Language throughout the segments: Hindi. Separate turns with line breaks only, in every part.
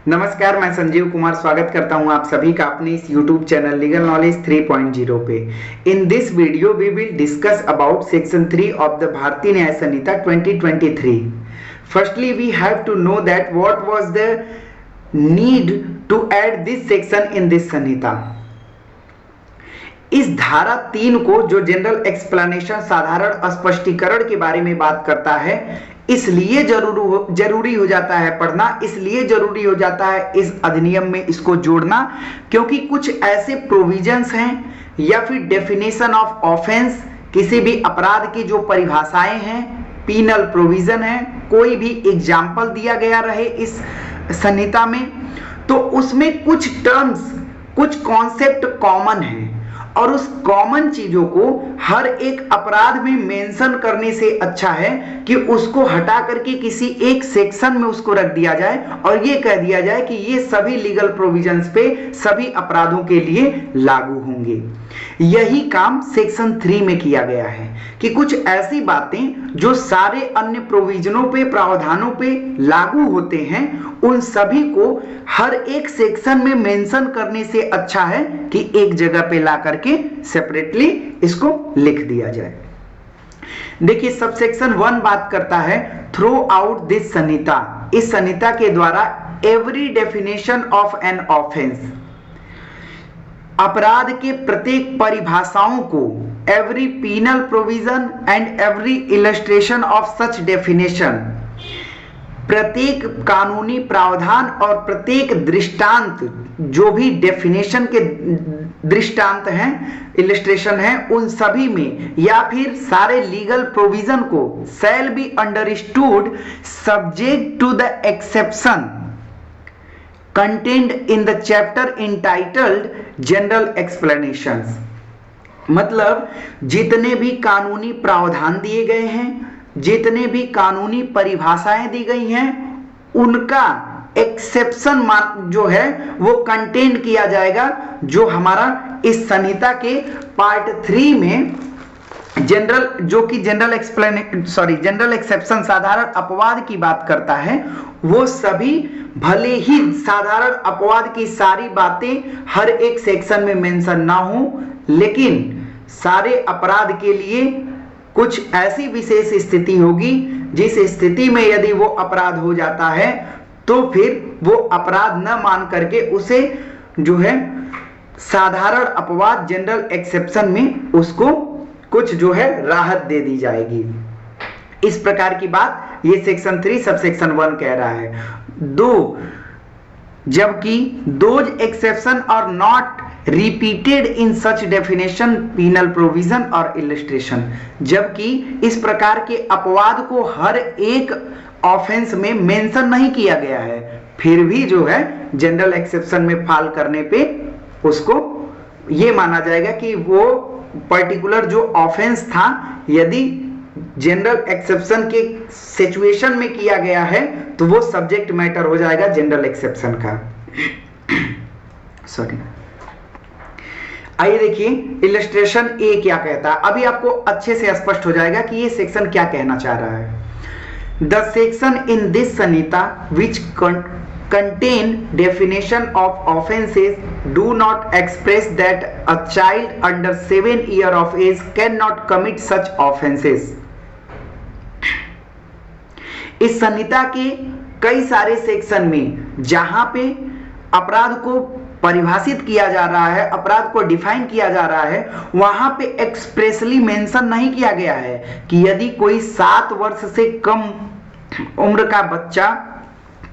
नमस्कार, मैं संजीव कुमार स्वागत करता हूं आप सभी का अपने इस YouTube चैनल लीगल नॉलेज 3.0 पे। In this video we will discuss about section 3 of the Bharatiya Nyaya Sanhita 2023। Firstly we have to know that what was the need to add this section in this Sanhita. इस धारा 3 को जो जनरल एक्सप्लेनेशन साधारण स्पष्टीकरण के बारे में बात करता है, इसलिए जरूरी हो जाता है पढ़ना, इसलिए जरूरी हो जाता है इस अधिनियम में इसको जोड़ना, क्योंकि कुछ ऐसे प्रोविजंस हैं या फिर डेफिनेशन ऑफ ऑफेंस, किसी भी अपराध की जो परिभाषाएं हैं, पीनल प्रोविजन है, कोई भी एग्जाम्पल दिया गया रहे इस संहिता में, तो उसमें कुछ टर्म्स, कुछ कॉन्सेप्ट कॉमन है और उस कॉमन चीजों को हर एक अपराध में मेंशन करने से अच्छा है कि उसको हटा करके किसी एक सेक्शन में उसको रख दिया जाए और ये कह दिया जाए कि ये सभी लीगल प्रोविजंस पे सभी अपराधों के लिए लागू होंगे। यही काम सेक्शन 3 में किया गया है कि कुछ ऐसी बातें जो सारे अन्य प्रोविजनों पे, प्रावधानों पे लागू होते हैं, उन सभी को हर एक सेक्शन में मेंशन करने से अच्छा है कि एक जगह पे ला करके सेपरेटली इसको लिख दिया जाए। देखिए, सबसेक्शन 1 बात करता है थ्रो आउट दिस संहिता। इस संहिता के द्वारा every definition of an offence, अपराध के प्रत्येक परिभाषाओं को, every penal provision and every illustration of such definition, प्रत्येक कानूनी प्रावधान और प्रत्येक दृष्टांत, जो भी डेफिनेशन के दृष्टांत हैं, इलस्ट्रेशन हैं, उन सभी में या फिर सारे लीगल प्रोविजन को shall be understood subject to the exception contained in the chapter entitled general explanations। मतलब जितने भी कानूनी प्रावधान दिए गए हैं, जितने भी कानूनी परिभाषाएं दी गई हैं, उनका एक्सेप्शन जो है वो कंटेन किया जाएगा, जो हमारा इस संहिता के पार्ट 3 में जनरल, जो कि जनरल एक्सेप्शन साधारण अपवाद की बात करता है, वो सभी, भले ही साधारण अपवाद की सारी बातें हर एक सेक्शन में मेंशन ना हो, लेकिन सारे अपराध के लिए कुछ ऐसी विशेष स्थिति होगी जिस स्थिति में यदि वो अपराध हो जाता है तो फिर वो अपराध न मान करके उसे जो है साधारण अपवाद जनरल एक्सेप्शन में उसको कुछ जो है राहत दे दी जाएगी। इस प्रकार की बात ये सेक्शन 3 सबसेक्शन 1 कह रहा है। जबकि those exception are not repeated in such definition, penal provision और इलस्ट्रेशन, जबकि इस प्रकार के अपवाद को हर एक ऑफेंस में मेंशन नहीं किया गया है, फिर भी जो है जनरल एक्सेप्शन में फाल करने पे उसको ये माना जाएगा कि वो पर्टिकुलर जो ऑफेंस था, यदि जनरल एक्सेप्शन के सिचुएशन में किया गया है तो वो सब्जेक्ट मैटर हो जाएगा जनरल एक्सेप्शन का। सॉरी, आइए देखिए इलस्ट्रेशन ए क्या कहता है। अभी आपको अच्छे से स्पष्ट हो जाएगा कि ये सेक्शन क्या कहना चाह रहा है। The section in this Samhita which contain definition of offenses do not express that a child under 7 years of age cannot commit such offenses। इस संहिता के कई सारे सेक्शन में जहां पे अपराध को परिभाषित किया जा रहा है, अपराध को डिफाइन किया जा रहा है, वहां पे एक्सप्रेसली मेंशन नहीं किया गया है कि यदि कोई 7 वर्ष से कम उम्र का बच्चा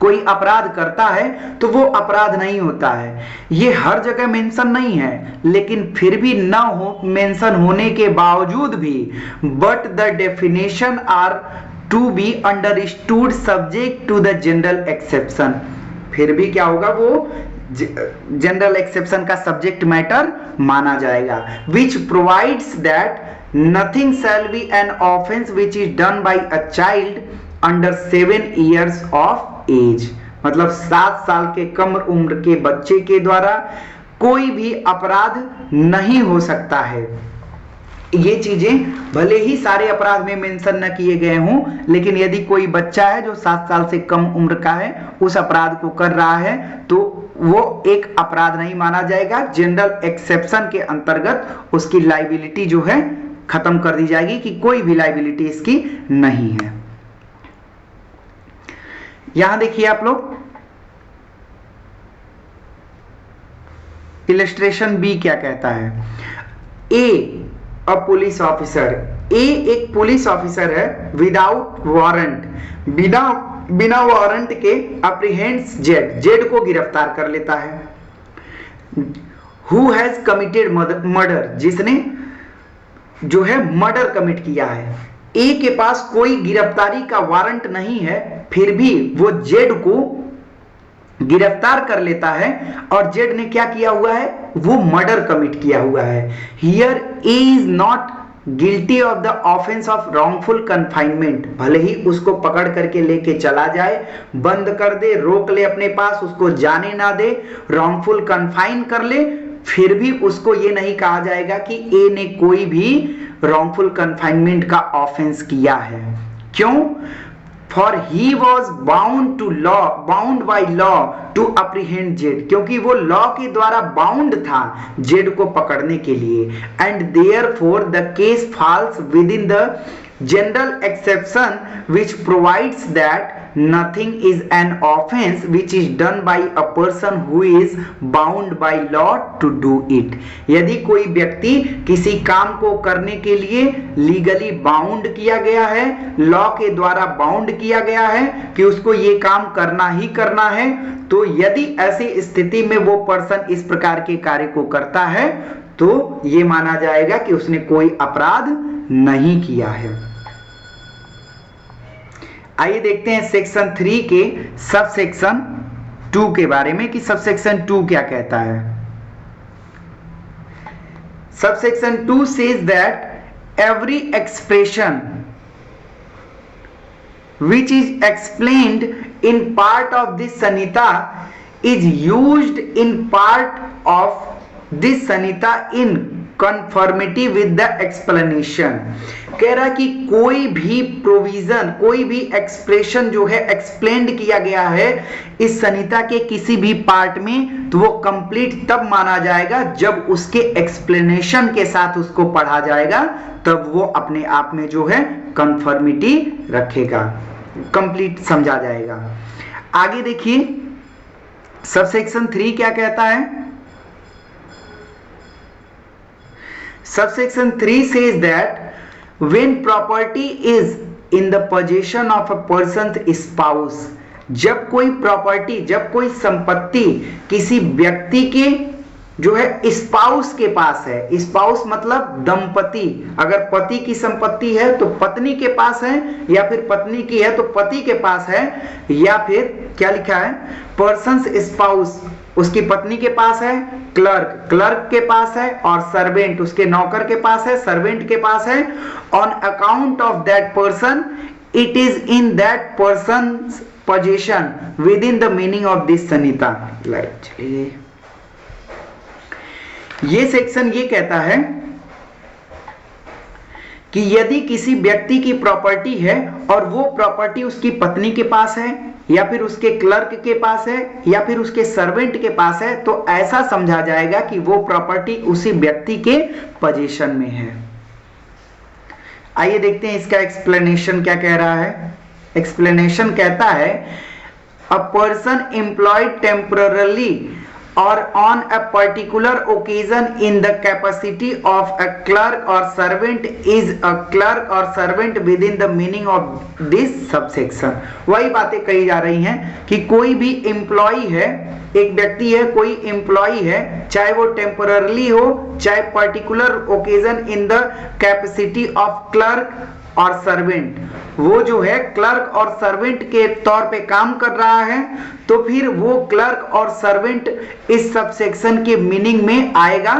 कोई अपराध करता है तो वो अपराध नहीं होता है। ये हर जगह मेंशन नहीं है, लेकिन फिर भी न हो मेंशन होने के बावजूद भी, but the definition are to be understood subject to the general exception, फिर भी क्या होगा, वो जनरल एक्सेप्शन का सब्जेक्ट मैटर माना जाएगा। Which provides that nothing shall be an offence which is done by a child under 7 years of age, मतलब 7 साल के कम उम्र के बच्चे के द्वारा कोई भी अपराध नहीं हो सकता है। ये चीजें भले ही सारे अपराध में मेंशन न किए गए हों, लेकिन यदि कोई बच्चा है जो 7 साल से कम उम्र का है उस अपराध को कर रहा है तो वो एक अपराध नहीं माना जाएगा। जनरल एक्सेप्शन के अंतर्गत उसकी लाइबिलिटी जो है खत्म कर दी जाएगी कि कोई भी लाइबिलिटी इसकी नहीं है। यहां देखिए आप लोग इलस्ट्रेशन बी क्या कहता है। ए अ पुलिस ऑफिसर, ए एक पुलिस ऑफिसर है विदाउट वारंट, बिना वारंट के अप्रीहेंड्स जेड, जेड को गिरफ्तार कर लेता है। हु हैज कमिटेड मर्डर, जिसने जो है मर्डर कमिट किया है। ए के पास कोई गिरफ्तारी का वारंट नहीं है, फिर भी वो जेड को गिरफ्तार कर लेता है और जेड ने क्या किया हुआ है, वो मर्डर कमिट किया हुआ है। Here A is not guilty of the offence of wrongful confinement, भले ही उसको पकड़ करके लेके चला जाए, बंद कर दे, रोक ले अपने पास, उसको जाने ना दे, रॉन्गफुल कन्फाइन कर ले, फिर भी उसको ये नहीं कहा जाएगा कि ए ने कोई भी रॉन्गफुल कन्फाइनमेंट का ऑफेंस किया है। क्यों? For he was bound to law, bound by law to apprehend Z, क्योंकि वो लॉ के द्वारा बाउंड था जेड को पकड़ने के लिए। And therefore the case falls within the general exception which provides that nothing is an offense which is done by a person who is bound by law to do it। यदि कोई व्यक्ति किसी काम को करने के लिए लीगली बाउंड किया गया है, लॉ के द्वारा बाउंड किया गया है कि उसको ये काम करना ही करना है, तो यदि ऐसी स्थिति में वो पर्सन इस प्रकार के कार्य को करता है तो ये माना जाएगा कि उसने कोई अपराध नहीं किया है। आइए देखते हैं सेक्शन 3 के सब सेक्शन 2 के बारे में कि सब सेक्शन 2 क्या कहता है। Sub section 2 says that every expression which is explained in part of this sanhita is used in part of this sanhita in conformity with the explanation। कह रहा कि कोई भी प्रोविजन, कोई भी एक्सप्रेशन जो है एक्सप्लेन्ड किया गया है इस संहिता के किसी भी पार्ट में, तो वो कंप्लीट तब माना जाएगा जब उसके एक्सप्लेनेशन के साथ उसको पढ़ा जाएगा, तब वो अपने आप में जो है कंफर्मिटी रखेगा, कंप्लीट समझा जाएगा। आगे देखिए सबसेक्शन 3 क्या कहता है। Subsection 3 says that when property is in the possession of a person's spouse, जब कोई प्रॉपर्टी, जब कोई संपत्ति किसी व्यक्ति के जो है स्पाउस के पास है, स्पाउस मतलब दंपति, अगर पति की संपत्ति है तो पत्नी के पास है, या फिर पत्नी की है तो पति के पास है, या फिर क्या लिखा है पर्सन्स स्पाउस उसकी पत्नी के पास है, क्लर्क क्लर्क के पास है, और सर्वेंट उसके नौकर के पास है, सर्वेंट के पास है। On account of that person it is in that person's position within the meaning of this Sanhita. चलिए ये सेक्शन ये कहता है कि यदि किसी व्यक्ति की प्रॉपर्टी है और वो प्रॉपर्टी उसकी पत्नी के पास है, या फिर उसके क्लर्क के पास है, या फिर उसके सर्वेंट के पास है, तो ऐसा समझा जाएगा कि वो प्रॉपर्टी उसी व्यक्ति के पोजीशन में है। आइए देखते हैं इसका एक्सप्लेनेशन क्या कह रहा है। एक्सप्लेनेशन कहता है a person employed temporarily or on a particular occasion in the capacity of a clerk or servant is a clerk or servant within the meaning of this subsection। वही बातें कही जा रही हैं कि कोई भी एम्प्लॉय है, एक व्यक्ति है, कोई एम्प्लॉय है, चाहे वो टेम्पररली हो, चाहे particular occasion in the capacity of clerk और सर्वेंट, वो जो है क्लर्क और सर्वेंट के तौर पे काम कर रहा है, तो फिर वो क्लर्क और सर्वेंट इस सबसेक्शन के मीनिंग में आएगा,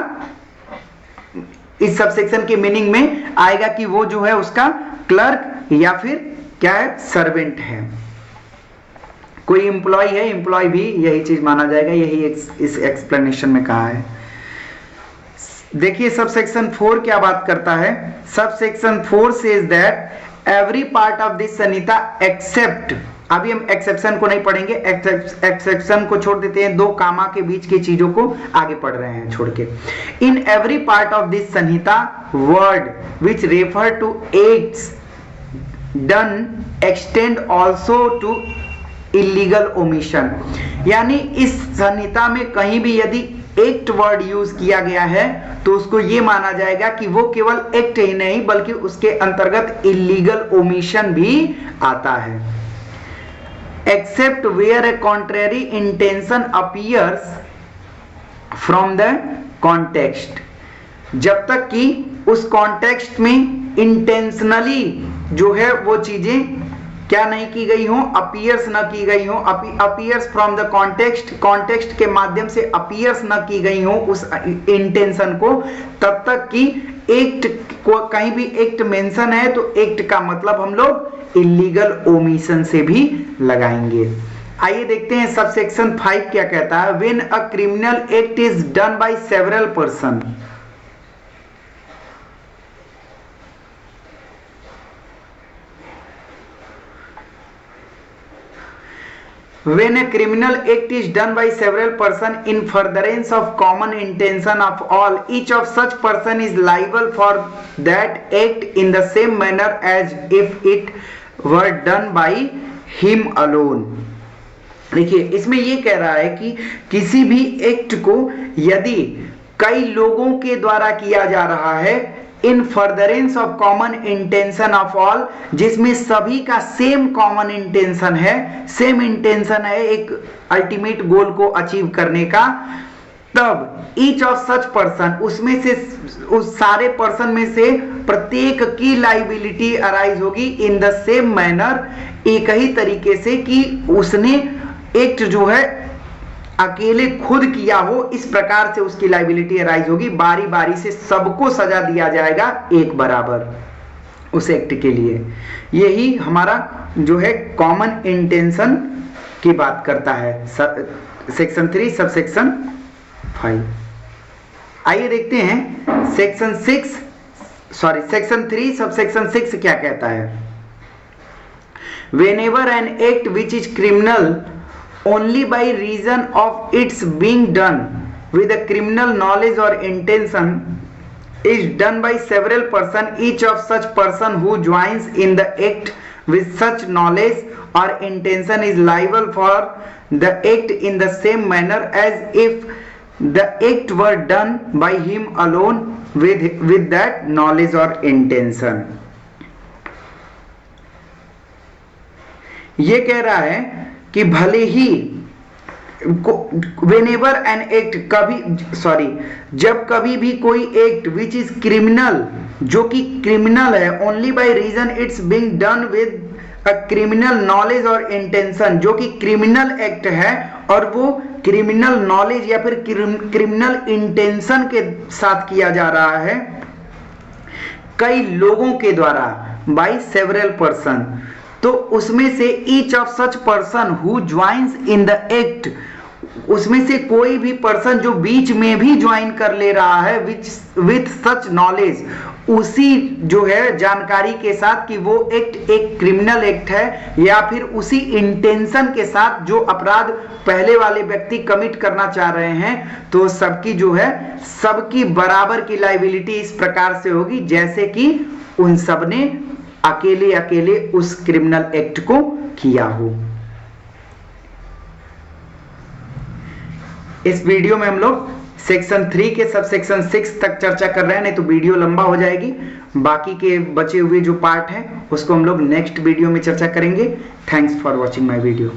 इस सबसेक्शन के मीनिंग में आएगा कि वो जो है उसका क्लर्क या फिर क्या है सर्वेंट है। कोई एम्प्लॉय है, एम्प्लॉय भी यही चीज माना जाएगा, यही इस एक्सप्लेनेशन में कहा है। देखिए सब सेक्शन 4 क्या बात करता है। Subsection 4 says that every part of this संहिता एक्सेप्ट, अभी हम एक्सेप्शन को नहीं पढ़ेंगे, एक्सेप्शन को छोड़ देते हैं, दो कामा के बीच की चीजों को आगे पढ़ रहे हैं छोड़ के। In every part of this संहिता word which refer to acts done extend also to illegal omission, यानी इस संहिता में कहीं भी यदि एक्ट वर्ड यूज किया गया है तो उसको ये माना जाएगा कि वो केवल एक्ट ही नहीं बल्कि उसके अंतर्गत इलीगल ओमिशन भी आता है। Except where a contrary intention appears from the context, जब तक कि उस कॉन्टेक्स्ट में इंटेंशनली जो है वो चीजें क्या नहीं की गई हो, अपीयर्स न की गई हो, appears from the context, context के माध्यम से अपीयर्स न की गई हो उस इंटेंशन को, तब तक कि एक्ट को कहीं भी एक्ट मेंशन है तो एक्ट का मतलब हम लोग इलीगल ओमिशन से भी लगाएंगे। आइए देखते हैं सब सेक्शन 5 क्या कहता है। When a criminal act is done by several person, when a criminal act is done by several persons in furtherance of common intention of all, each of such person is liable for that act in the same manner as if it were done by him alone। देखिए इसमें ये कह रहा है कि किसी भी एक्ट को यदि कई लोगों के द्वारा किया जा रहा है इन furtherance of common intention of all, जिसमें सभी का सेम कॉमन इंटेंशन है, सेम इंटेंशन है एक अल्टीमेट गोल को अचीव करने का, तब ईच ऑफ सच पर्सन, उसमें से उस सारे पर्सन में से प्रत्येक की लाइबिलिटी अराइज होगी इन द सेम मैनर, एक ही तरीके से कि उसने एक्ट जो है अकेले खुद किया हो, इस प्रकार से उसकी लाइबिलिटी अराइज होगी। बारी बारी से सबको सजा दिया जाएगा एक बराबर उस एक्ट के लिए। यही हमारा जो है कॉमन इंटेंशन की बात करता है सेक्शन 3 सब सेक्शन 5। आइए देखते हैं सेक्शन 3 सब सेक्शन 6 क्या कहता है। Whenever an act which is criminal only by reason of its being done with a criminal knowledge or intention is done by several persons, each of such person who joins in the act with such knowledge or intention is liable for the act in the same manner as if the act were done by him alone with that knowledge or intention। ये कह रहा है कि भले ही whenever an act जब कभी भी कोई एक्ट विच इज क्रिमिनल, जो कि क्रिमिनल है, only by reason its being done with a criminal knowledge और इंटेंशन, जो कि क्रिमिनल एक्ट है और वो क्रिमिनल नॉलेज या फिर क्रिमिनल इंटेंशन के साथ किया जा रहा है कई लोगों के द्वारा, बाय सेवरल पर्सन, तो उसमें से each of such person who joins in the act, उसमें से कोई भी पर्सन जो बीच में भी ज्वाइन कर ले रहा है विथ सच नॉलेज, उसी जो है जानकारी के साथ कि वो एक्ट एक क्रिमिनल एक्ट है, या फिर उसी इंटेंशन के साथ जो अपराध पहले वाले व्यक्ति कमिट करना चाह रहे हैं, तो सबकी जो है सबकी बराबर की लाइबिलिटी इस प्रकार से होगी जैसे कि उन सब ने अकेले अकेले उस क्रिमिनल एक्ट को किया हो। इस वीडियो में हम लोग सेक्शन 3 के सब सेक्शन 6 तक चर्चा कर रहे हैं, नहीं तो वीडियो लंबा हो जाएगी। बाकी के बचे हुए जो पार्ट हैं उसको हम लोग नेक्स्ट वीडियो में चर्चा करेंगे। Thanks for watching my video.